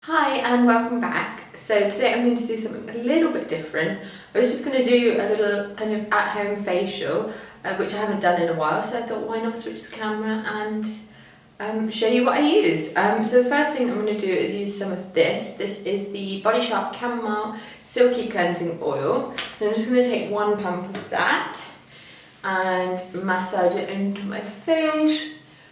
Hi and welcome back. So today I'm going to do something a little bit different. I was just going to do a little kind of at-home facial, which I haven't done in a while, so I thought why not switch the camera and show you what I use. So the first thing I'm going to do is use some of this. This is the Body Shop Camomile Silky Cleansing Oil. So I'm just going to take one pump of that and massage it into my face.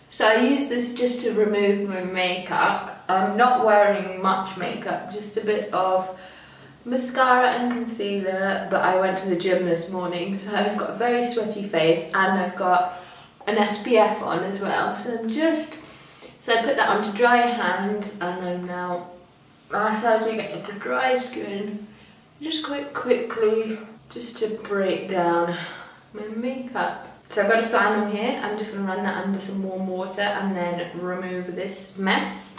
So I use this just to remove my makeup. I'm not wearing much makeup, just a bit of mascara and concealer, but I went to the gym this morning, so I've got a very sweaty face and I've got an SPF on as well. So I put that onto dry hand and I'm now massaging it into dry skin, just quite quickly, just to break down my makeup. So I've got a flannel here. I'm just going to run that under some warm water and then remove this mess.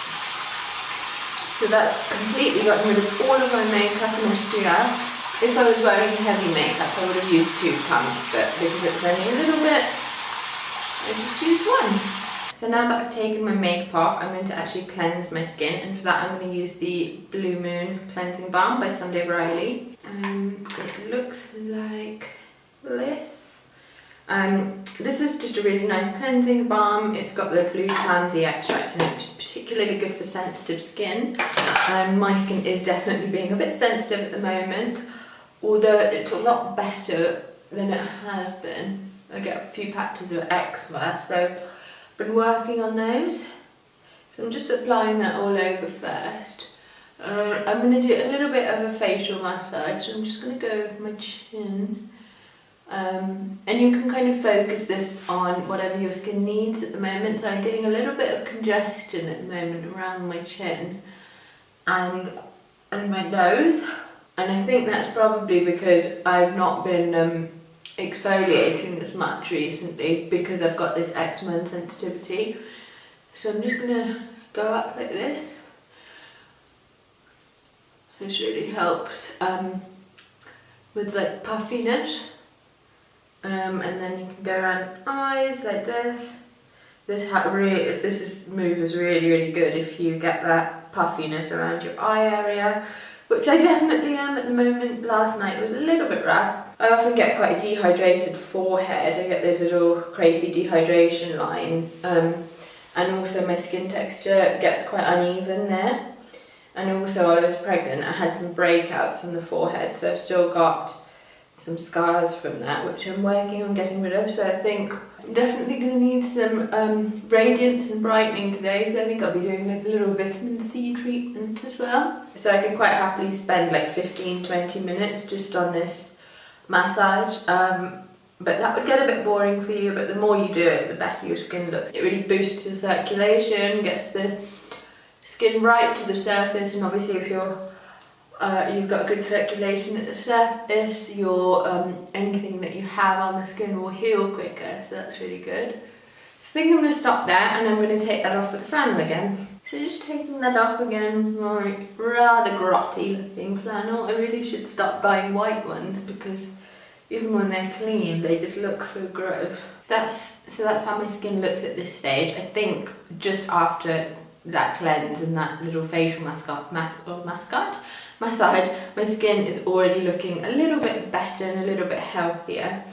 So that's completely gotten rid of all of my makeup and SPF. If I was wearing heavy makeup, I would have used 2 pumps, but because it's only a little bit, I just used 1. So now that I've taken my makeup off, I'm going to actually cleanse my skin, and for that I'm going to use the Blue Moon Cleansing Balm by Aurelia. It looks like this. This is just a really nice cleansing balm. It's got the blue tansy extract in it, which is particularly good for sensitive skin. My skin is definitely being a bit sensitive at the moment, although it's a lot better than it has been. I get a few patches of eczema, so I've been working on those. So I'm just applying that all over first. I'm going to do a little bit of a facial massage, so I'm just going to go over my chin. And you can kind of focus this on whatever your skin needs at the moment. So I'm getting a little bit of congestion at the moment around my chin and my nose, and I think that's probably because I've not been exfoliating as much recently because I've got this eczema and sensitivity. So I'm just gonna go up like this. This really helps with like puffiness. And then you can go around eyes like this. This move is really good if you get that puffiness around your eye area, which I definitely am at the moment. Last night was a little bit rough. I often get quite a dehydrated forehead. I get those little crepey dehydration lines, and also my skin texture gets quite uneven there. And also while I was pregnant, I had some breakouts on the forehead, so I've still got some scars from that, which I'm working on getting rid of. So I think I'm definitely going to need some radiance and brightening today, so I think I'll be doing like a little vitamin C treatment as well. So I can quite happily spend like 15-20 minutes just on this massage, but that would get a bit boring for you, but the more you do it, the better your skin looks. It really boosts your circulation, gets the skin right to the surface, and obviously if you've got a good circulation at the surface, anything that you have on the skin will heal quicker, so that's really good. So I think I'm going to stop there and I'm going to take that off with the flannel again. So just taking that off again, my rather grotty looking flannel. I really should stop buying white ones because even when they're clean they just look so gross. So that's how my skin looks at this stage. I think just after that cleanse and that little facial massage, my skin is already looking a little bit better and a little bit healthier.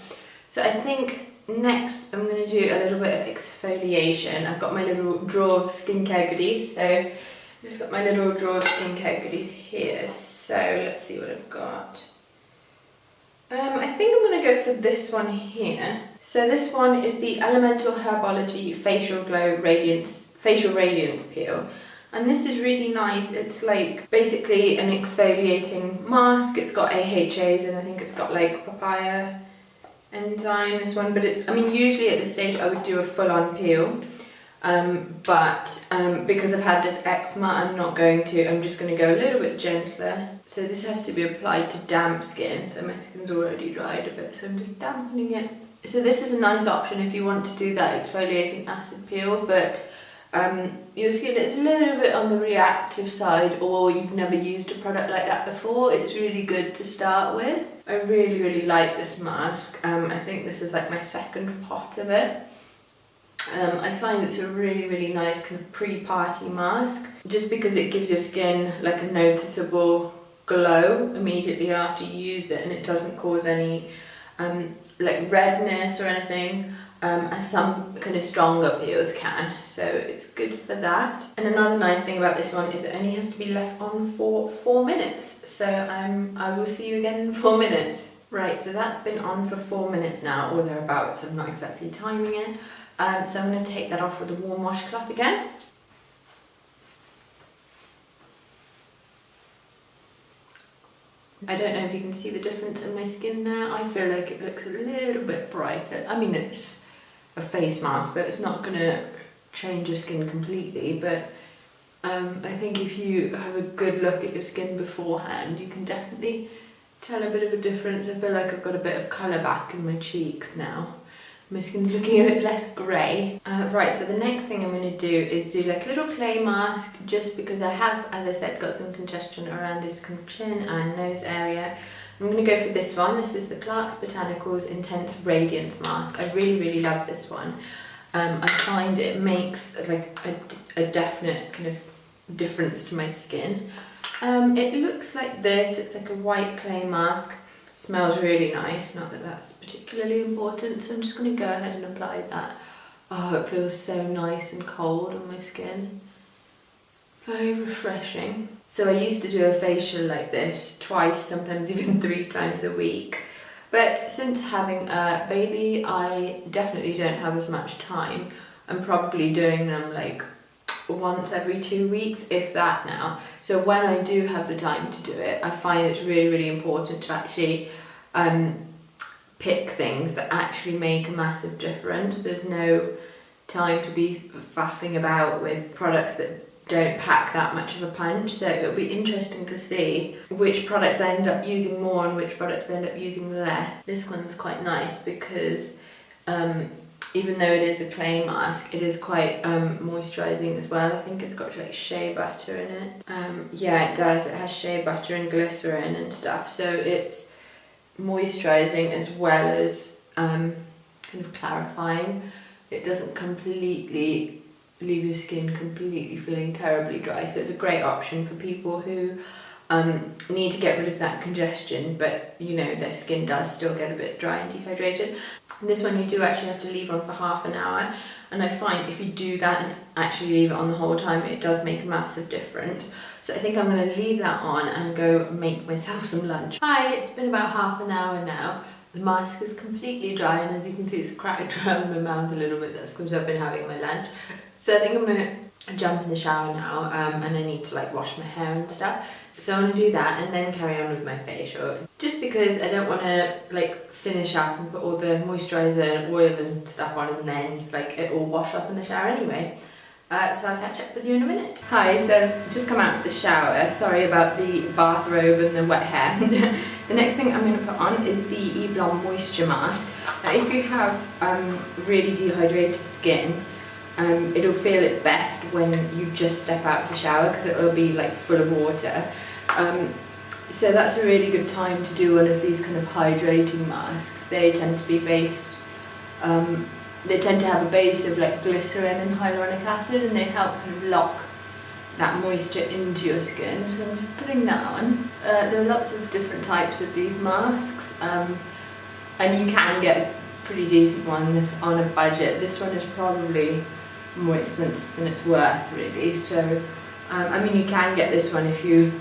So I think next I'm going to do a little bit of exfoliation. I've got my little drawer of skincare goodies, so I've just got my little drawer of skincare goodies here. So let's see what I've got. I think I'm going to go for this one here. So this one is the Elemental Herbology Facial Glow Facial Radiance Peel. And this is really nice. It's like basically an exfoliating mask. It's got AHAs and I think it's got like papaya enzyme, this one. But usually at this stage I would do a full-on peel. But because I've had this eczema, I'm not going to. I'm just going to go a little bit gentler. So this has to be applied to damp skin. So my skin's already dried a bit, so I'm just dampening it. So this is a nice option if you want to do that exfoliating acid peel, but your skin is a little bit on the reactive side, or you've never used a product like that before, it's really good to start with. I really like this mask. I think this is like my second pot of it. I find it's a really nice kind of pre-party mask, just because it gives your skin like a noticeable glow immediately after you use it, and it doesn't cause any like redness or anything, as some kind of stronger peels can, so it's good for that. And another nice thing about this one is it only has to be left on for 4 minutes, so I will see you again in 4 minutes. Right, so that's been on for 4 minutes now, or thereabouts. I'm not exactly timing it. So I'm going to take that off with a warm washcloth again. I don't know if you can see the difference in my skin there. I feel like it looks a little bit brighter. I mean, it's a face mask, so it's not going to change your skin completely, but I think if you have a good look at your skin beforehand, you can definitely tell a bit of a difference. I feel like I've got a bit of colour back in my cheeks now. My skin's looking a bit less grey. Right, so the next thing I'm going to do is do like a little clay mask, just because I have, as I said, got some congestion around this kind of chin and nose area. I'm going to go for this one. This is the Clarks Botanicals Intense Radiance Mask. I really love this one. I find it makes like a definite kind of difference to my skin. It looks like this. It's like a white clay mask. Smells really nice, not that that's particularly important, so I'm just going to go ahead and apply that. Oh, it feels so nice and cold on my skin. Very refreshing. So I used to do a facial like this twice, sometimes even 3 times a week. But since having a baby, I definitely don't have as much time. I'm probably doing them like once every 2 weeks, if that now. So when I do have the time to do it, I find it's really important to actually pick things that actually make a massive difference. There's no time to be faffing about with products that don't pack that much of a punch, so it'll be interesting to see which products I end up using more and which products I end up using less. This one's quite nice because even though it is a clay mask, it is quite moisturising as well. I think it's got like shea butter in it. Yeah, it does. It has shea butter and glycerin and stuff, so it's moisturising as well as kind of clarifying. It doesn't completely leave your skin completely feeling terribly dry, so it's a great option for people who need to get rid of that congestion, but you know, their skin does still get a bit dry and dehydrated. This one you do actually have to leave on for half an hour, and I find if you do that and actually leave it on the whole time, it does make a massive difference. So I think I'm going to leave that on and go make myself some lunch. Hi, it's been about half an hour now. The mask is completely dry, and as you can see, it's cracked around my mouth a little bit. That's because I've been having my lunch. So I think I'm going to jump in the shower now, and I need to like wash my hair and stuff. So I'm going to do that and then carry on with my facial. Just because I don't want to like finish up and put all the moisturiser and oil and stuff on and then like it all wash off in the shower anyway. So I'll catch up with you in a minute. Hi, so I've just come out of the shower. Sorry about the bathrobe and the wet hair. The next thing I'm going to put on is the Eve Lom Moisture Mask. Now, if you have really dehydrated skin, it'll feel its best when you just step out of the shower because it'll be like full of water. So that's a really good time to do one of these kind of hydrating masks. They tend to be based, they tend to have a base of like glycerin and hyaluronic acid, and they help kind of lock that moisture into your skin. So I'm just putting that on. There are lots of different types of these masks, and you can get a pretty decent one on a budget. This one is probably more expensive than it's worth, really. So I mean, you can get this one if you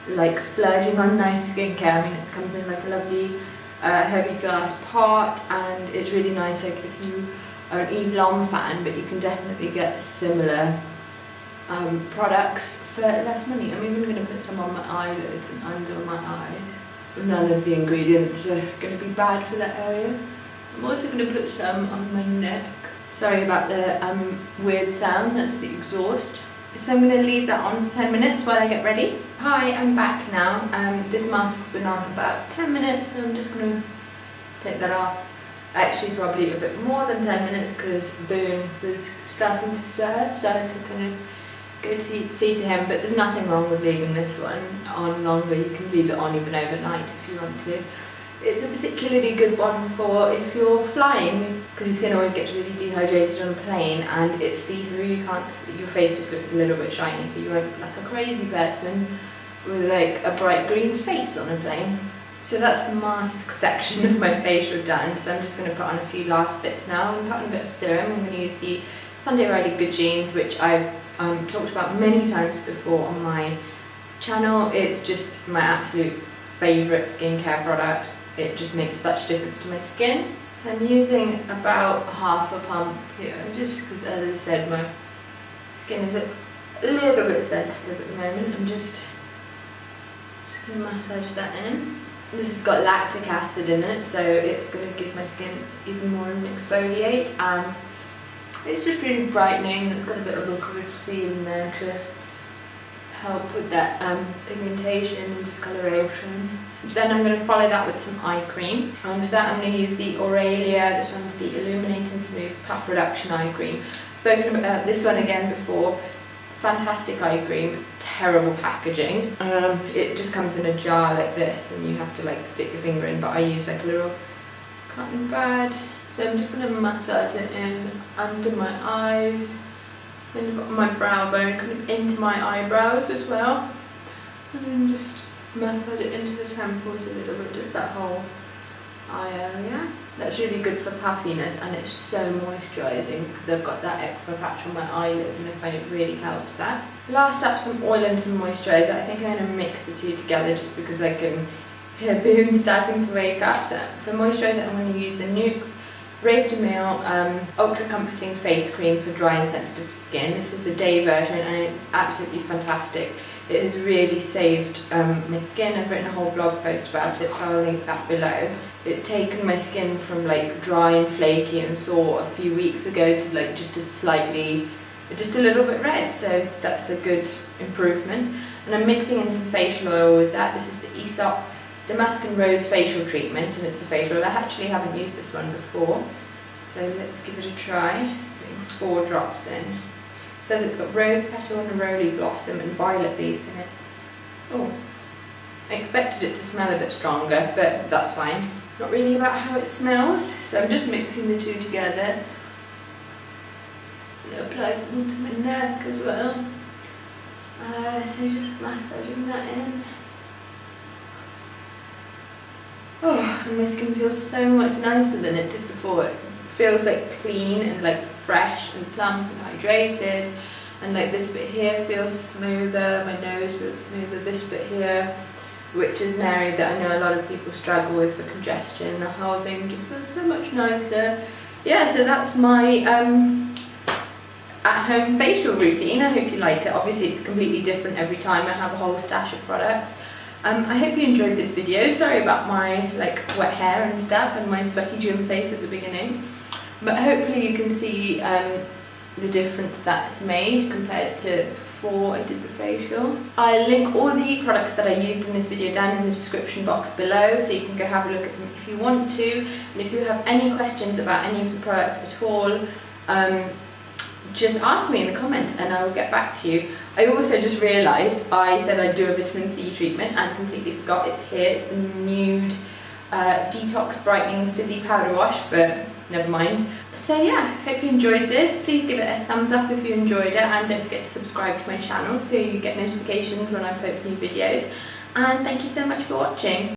like splurging on nice skincare. I mean, it comes in like a lovely heavy glass pot, and it's really nice like if you are an Eve Lom fan, but you can definitely get similar products for less money. I'm even going to put some on my eyelids and under my eyes. None of the ingredients are going to be bad for that area. I'm also going to put some on my neck. Sorry about the weird sound, that's the exhaust. So I'm going to leave that on for 10 minutes while I get ready. Hi, I'm back now. This mask's been on about 10 minutes, so I'm just going to take that off. Actually, probably a bit more than 10 minutes because Boone was starting to stir, so I had to kind of go see to him. But there's nothing wrong with leaving this one on longer. You can leave it on even overnight if you want to. It's a particularly good one for if you're flying, because your skin always gets really dehydrated on a plane and it's see-through, your face just looks a little bit shiny, so you won't look like a crazy person with like a bright green face on a plane. So that's the mask section of my facial done, so I'm just going to put on a few last bits now. I'm going to put on a bit of serum. I'm going to use the Sunday Riley Good Genes, which I've talked about many times before on my channel. It's just my absolute favourite skincare product. It just makes such a difference to my skin. So I'm using about half a pump here, just because, as I said, my skin is a little bit sensitive at the moment. I'm just going to massage that in. This has got lactic acid in it, so it's going to give my skin even more of an exfoliate. It's just really brightening. It's got a bit of liquid C in there to help with that pigmentation and discoloration. Then I'm going to follow that with some eye cream, and for that I'm going to use the Aurelia. This one's the Illuminating Smooth Puff Reduction Eye Cream. I've spoken about this one again before. Fantastic eye cream, terrible packaging. It just comes in a jar like this and you have to like stick your finger in, but I use like a little cotton pad. So I'm just going to massage it in under my eyes, and my brow bone, kind of into my eyebrows as well, and then just massage it into the temples a little bit, just that whole eye area. That's really good for puffiness, and it's so moisturising because I've got that eczema patch on my eyelid and I find it really helps that. Last up, some oil and some moisturiser. I think I'm going to mix the two together just because I can hear Boone starting to wake up. So for moisturiser I'm going to use the Nuxe Reve Meil Ultra Comforting Face Cream for dry and sensitive skin. This is the day version and it's absolutely fantastic. It has really saved my skin. I've written a whole blog post about it, so I'll link that below. It's taken my skin from like dry and flaky and sore a few weeks ago to like just a little bit red, so that's a good improvement. And I'm mixing in some facial oil with that. This is the Aesop Damascan Rose Facial Treatment, and it's a facial oil. I actually haven't used this one before, so let's give it a try. Putting 4 drops in. It says it's got rose petal, neroli blossom and violet leaf in it. Oh, I expected it to smell a bit stronger, but that's fine. Not really about how it smells, so I'm just mixing the two together. It applies it onto my neck as well. So just massaging that in. Oh, and my skin feels so much nicer than it did before. It feels like clean and like fresh and plump and hydrated, and like this bit here feels smoother, my nose feels smoother, this bit here, which is an area that I know a lot of people struggle with for congestion. The whole thing just feels so much nicer. Yeah, so that's my at-home facial routine. I hope you liked it. Obviously it's completely different every time. I have a whole stash of products. I hope you enjoyed this video. Sorry about my like wet hair and stuff and my sweaty gym face at the beginning, but hopefully you can see the difference that's made compared to before I did the facial. I'll link all the products that I used in this video down in the description box below, so you can go have a look at them if you want to. And if you have any questions about any of the products at all, just ask me in the comments and I will get back to you. I also just realised I said I'd do a vitamin C treatment and completely forgot. It's here. It's the Nude Detox Brightening Fizzy Powder Wash, but never mind. So yeah, hope you enjoyed this. Please give it a thumbs up if you enjoyed it, and don't forget to subscribe to my channel so you get notifications when I post new videos. And thank you so much for watching.